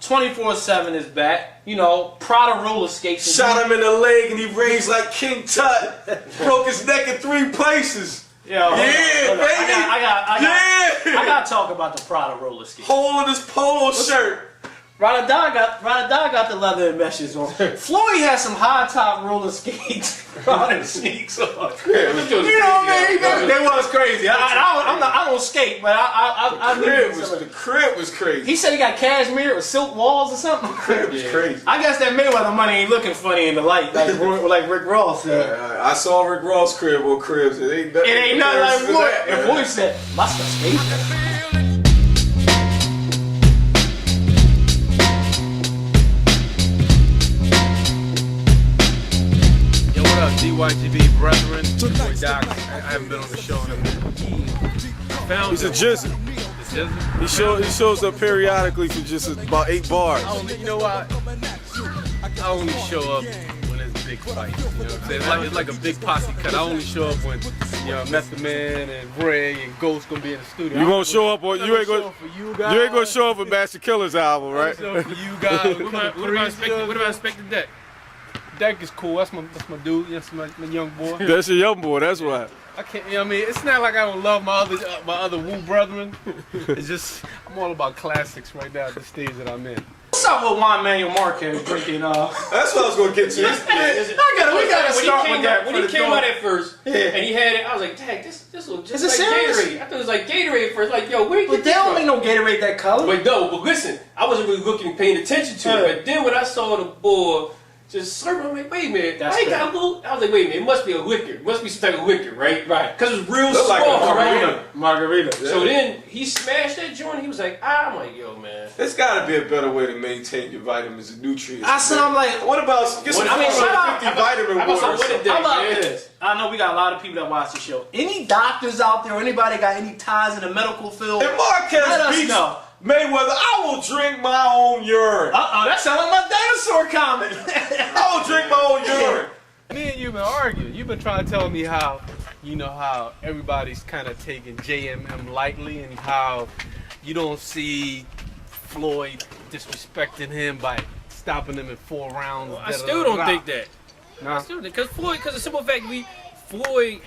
24/7 is back. You know, Prada roller skates. Shot him in the leg and he raised like King Tut. Broke his neck in 3 places. Yo, yeah, hold on. baby. I gotta talk about the Prada roller skates. Hole in his polo shirt. Rada got the leather and meshes on. Floyd has some high top roller skates. Prada sneaks on. Yeah, you know what I mean? They was crazy. I don't skate, but the crib was crazy. He said he got cashmere or silk walls or something. The crib was crazy. I guess that Mayweather money ain't looking funny in the light, like Rick Ross said. I saw Rick Ross' crib on cribs. It ain't nothing like Floyd. And Floyd said, "My stuff skate." GYGB brethren, boy Doc. I haven't been on the show in a minute. He's a jizzle. He shows up periodically for just about 8 bars. You know what? I only show up when there's big fights. You know what I'm saying? It's like a big posse cut. I only show up when Method Man and Ray and Ghost gonna be in the studio. You gonna show up or you ain't gonna show up for Master Killer's album, right? For you guys. What about expected that? Deck is cool. That's my dude. That's my young boy. That's your young boy. That's why. I can't. You know what I mean? It's not like I don't love my other Woo brethren. It's just I'm all about classics right now at the stage that I'm in. What's up with Juan Manuel Marquez drinking? That's what I was gonna get to. We gotta start with that. When he came out at first, and he had it, I was like, dang, this looks just like Gatorade. I thought it was like Gatorade at first. Like, yo, where you get this from? But they don't make no Gatorade that color. But listen, I wasn't really paying attention to it. But then when I saw the boy just slurping, I'm like, wait a minute, I was like, wait a minute, it must be a liquor. It must be some type of liquor, right? Right. Because it's real Look soft, like a right? Margarita. So then he smashed that joint. He was like, I'm like, yo, man. There's got to be a better way to maintain your vitamins and nutrients. I'm like, what about get some 50 vitamin water? How about this? I know we got a lot of people that watch the show. Any doctors out there, or anybody got any ties in the medical field? If Marquez let us beats know. Mayweather, I will drink my own urine. That sounds like my dinosaur comment. I will drink my own urine. Me and you been arguing. You've been trying to tell me how everybody's kind of taking JMM lightly and how you don't see Floyd disrespecting him by stopping him in 4 rounds. Well, I still don't think that. Nah. Because the simple fact Floyd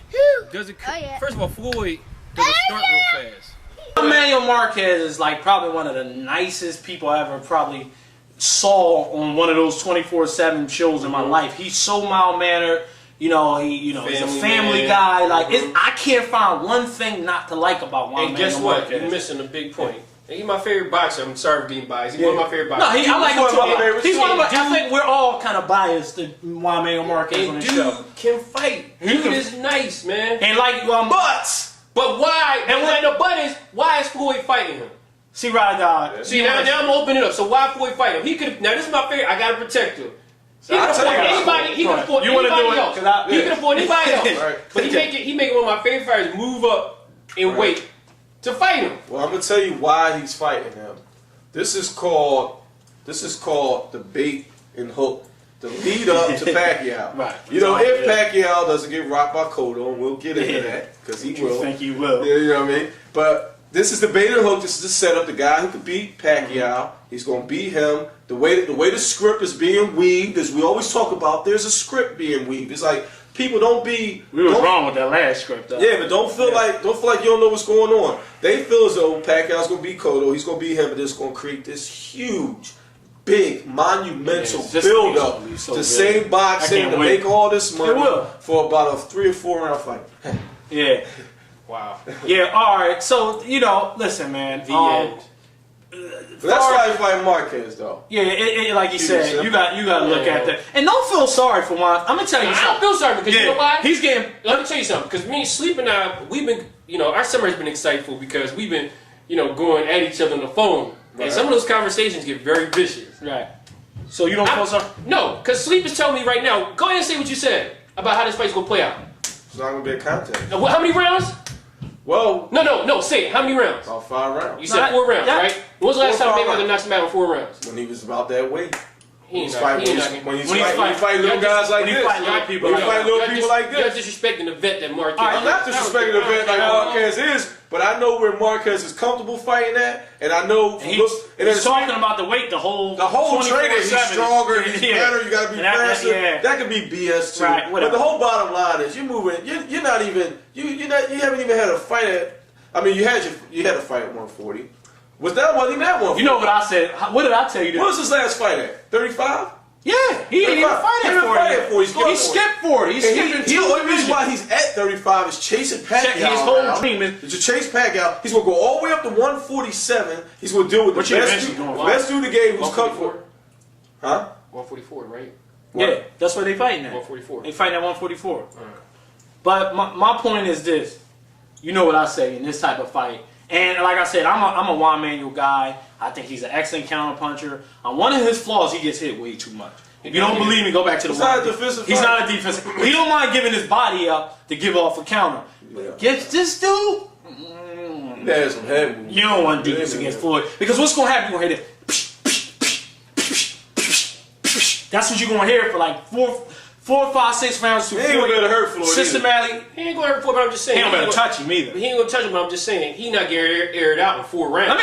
doesn't. First of all, Floyd doesn't start real fast. Manuel Marquez is like probably one of the nicest people I ever probably saw on one of those 24/7 shows in my life. He's so mild-mannered. He's a family guy. Like I can't find one thing not to like about Juan Manuel Marquez. And guess what? You're missing a big point. He's my favorite boxer. I'm sorry for being biased. He's one of my favorite boxers. No, I like him too. He's one of my. I think we're all kind of biased to Juan Manuel Marquez on this show. Dude can fight. Dude is nice, man. And like But why? And when the butt is, why is Floyd fighting him? See, right, See, now I'm opening it up. So why Floyd fight him? He could. Now this is my favorite. I gotta protect him. He can afford anybody. He can afford anybody else. He can afford anybody else. But he make one of my favorite fighters move up and wait to fight him. Well, I'm gonna tell you why he's fighting him. This is called the bait and hook. The lead up to Pacquiao. Right. If Pacquiao doesn't get rocked by Cotto, and we'll get into that because he will. I think he will. Yeah, you know what I mean? But this is the bait and hook. This is the setup. The guy who could beat Pacquiao, he's going to beat him. The way the script is being weaved, as we always talk about, there's a script being weaved. It's like people don't be. We was wrong with that last script, though. Yeah, but don't feel like you don't know what's going on. They feel as though Pacquiao's going to beat Cotto. He's going to beat him, but it's going to create this huge, big, monumental build-up to same boxing to make all this money for about a 3 or 4 round fight. Yeah. Wow. Yeah, alright. So, listen, man. The end. That's why he's fighting Marquez, though. Yeah, like you said, you got to look at that. And don't feel sorry for Juan. I'm going to tell you something. I don't feel sorry because you know why? He's getting... Let me tell you something. Because me, Sleep, and I, we've been, our summer's been exciteful because we've been, going at each other on the phone. Right. And some of those conversations get very vicious. Right. So you don't feel sorry? No, because Sleep is telling me right now, go ahead and say what you said about how this fight's going to play out. It's not going to be a contest. How many rounds? Well... No, say it. How many rounds? About 5 rounds. You said 4 rounds, right? When was the last time Mayweather knocked him out in 4 rounds? When he was about that weight. When you fight little guys like this. When you fight little people like this. You're disrespecting the vet that Marquez. I'm not disrespecting the vet like Marquez is, but I know where Marquez is comfortable fighting at, and I know. He's talking about the weight, the whole training. He's stronger, he's better. You got to be faster. That could be BS too. Right, but the whole bottom line is, you're moving. You're not even. You haven't even had a fight at. I mean, you had a fight at 140. Wasn't even at 140. You know what I said? What did I tell you? What was his last fight at? 35. Yeah, he didn't even fight at 40. He skipped 40. The only reason why he's at 35 is chasing Pacquiao. His whole dream is to chase Pacquiao. He's going to go all the way up to 147. He's going to deal with the best dude in the game who's come for. Huh? 144, right? Yeah, that's what they fighting at. 144. They fighting at 144. But my point is this. You know what I say in this type of fight. And like I said, I'm a Juan Manuel guy. I think he's an excellent counterpuncher. On one of his flaws, he gets hit way too much. If you don't believe me, go back to the He's not a defensive He's not a defensive. He don't mind giving his body up to give off a counter. Against this dude, there's some head moves. You don't want to do this against Floyd. Because what's going to happen? You're going to hear this. That's what you're going to hear for like 4, 5, 6 rounds. He ain't going to let it hurt Floyd. Systematically. He ain't going to hurt Floyd, but I'm just saying. He ain't going to touch him either. He ain't going to touch him, but I'm just saying. He not getting aired out in 4 rounds.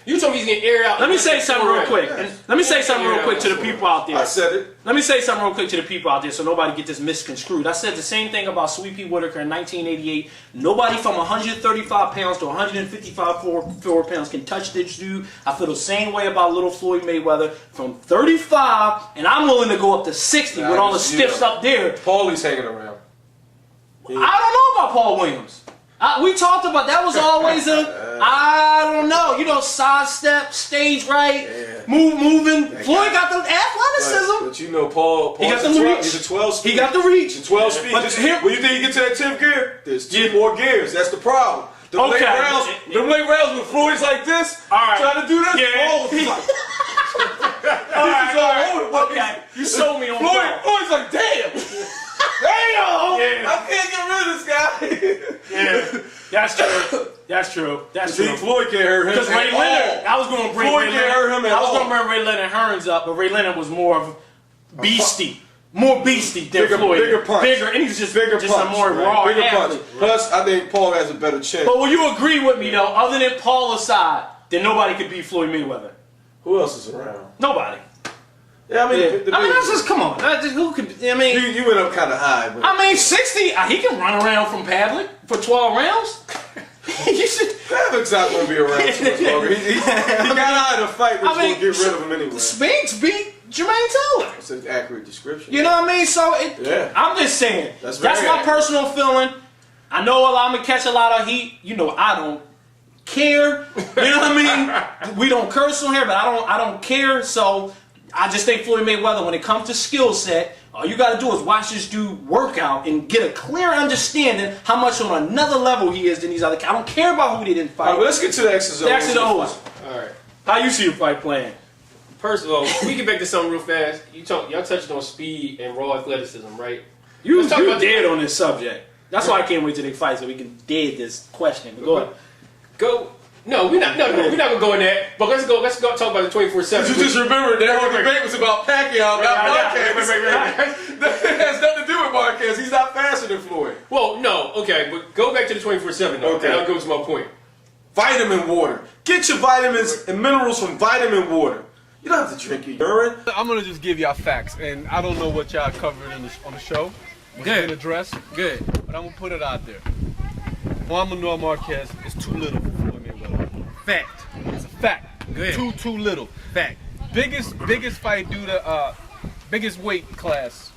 You told me he's getting aired out. Let me say something real quick. Let me say something real quick to the people out there. I said it. Let me say something real quick to the people out there so nobody get this misconstrued. I said the same thing about Sweet Pea Whitaker in 1988. Nobody from 135 pounds to 155 pounds can touch this dude. I feel the same way about little Floyd Mayweather. From 35, and I'm willing to go up to 60 with all the stiffs up there. Paulie's hanging around. I don't know about Paul Williams. We talked about that was always I don't know, sidestep, stage right, moving. Floyd got the athleticism. But you know, Paul he got the reach. He's a 12 speed. He got the reach. He's a 12 speed. When you think you get to that 10th gear, there's 2 more gears. That's the problem. The late rounds with Floyd's like this, trying to do this. Okay. You sold me on Floyd's like, damn. Damn! I can't get rid of this guy. That's true. Floyd can't hurt him. Because Ray Leonard, I was going to bring Floyd can't hurt him at all. I was going to bring Ray Leonard Hearns up, but Ray Leonard was more of beastie. More beastie than Floyd. Bigger punch. And he's just a more raw bigger athlete. Punch. Plus, I think Paul has a better chin. But will you agree with me, though, other than Paul aside, that nobody could beat Floyd Mayweather? Who else is around? Nobody. Yeah, that's just, come on. Who could, you went up kind of high. But 60, he can run around from Pavlik for 12 rounds. Pavlik's not going to be around too much longer. He got out of the fight, but he's going to get rid of him anyway. Spinks beat Jermaine Taylor. That's an accurate description. You know what I mean? So, I'm just saying. That's my personal feeling. I know I'm going to catch a lot of heat. I don't care. You know what I mean? We don't curse on here, but I don't care. So, I just think Floyd Mayweather, when it comes to skill set, all you got to do is watch this dude work out and get a clear understanding how much on another level he is than these other guys. I don't care about who they didn't fight. All right, well, let's get to the X's and O's. All right. How you see your fight playing? First of all, we get back to something real fast. Y'all touched on speed and raw athleticism, right? You dead on this subject. That's why I can't wait till they fight so we can dead this question. But go ahead. No, we're not gonna go in there. But let's go talk about the 24/7. You just remember that whole debate was about Pacquiao, not Marquez. It has nothing to do with Marquez. He's not faster than Floyd. Well, no, okay, but go back to the 24/7 though. Okay, that goes to my point. Vitamin water. Get your vitamins and minerals from vitamin water. You don't have to drink your urine. I'm gonna just give y'all facts, and I don't know what y'all covered on the show. Good address. Good, but I'm gonna put it out there. Juan Manuel Marquez is too little for Floyd Mayweather. Fact. It's a fact. Good. Too little. Fact. Biggest fight due to biggest weight class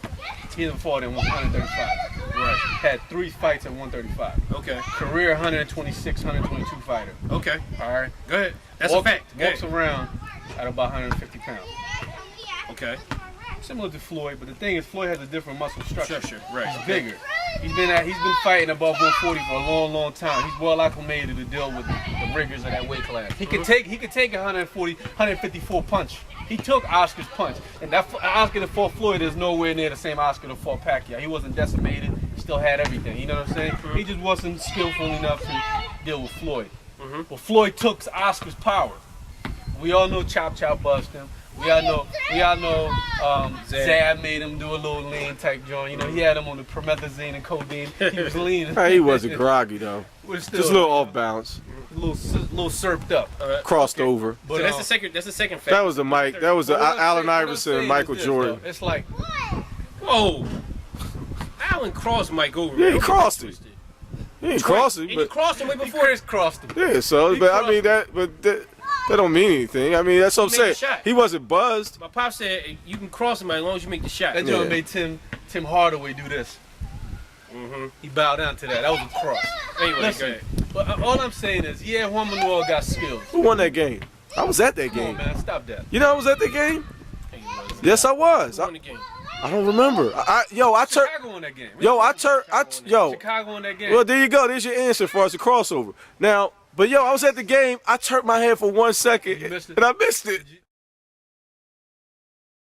he ever fought in was 135. Right. Had 3 fights at 135. Okay. Career 126, 122 fighter. Okay. All right. Go ahead. That's a fact. Walks around at about 150 pounds. Okay. Similar to Floyd, but the thing is, Floyd has a different muscle structure. Right. He's bigger. He's been fighting above 140 for a long time. He's well acclimated to deal with the rigors of that weight class. He could take a 154 punch. He took Oscar's punch, and that Oscar that fought Floyd is nowhere near the same Oscar that fought Pacquiao. He wasn't decimated. He still had everything. You know what I'm saying? He just wasn't skillful enough to deal with Floyd. Well, Floyd took Oscar's power. We all know Chop buzzed him. We all know Zab made him do a little lean type joint. You know, he had him on the promethazine and codeine. He was leaning. He wasn't groggy though. Just a little off balance. A little surfed up. Crossed over. But so that's the second. That's the second fact. That was the Mike. That was the Allen Iverson and Michael Jordan. It's like, whoa. Allen crossed Mike over. Yeah, he crossed him. He didn't cross him. He crossed him way before. Chris crossed him. Yeah, so but I mean that don't mean anything. I mean that's what I'm saying. He wasn't buzzed. My pop said you can cross him as long as you make the shot. That joint made Tim Hardaway do this. He bowed down to that. That was a cross. Anyway, listen, but all I'm saying is, yeah, Juan Manuel got skills. Who won that game? I was at that game. Come on, man, stop that. You know I was at the game? Yes, I was. Who won the game? I don't remember. Chicago won that game. Chicago won that game. Well, there you go. There's your answer for us a crossover. Now, but I was at the game. I turned my head for 1 second and I missed it.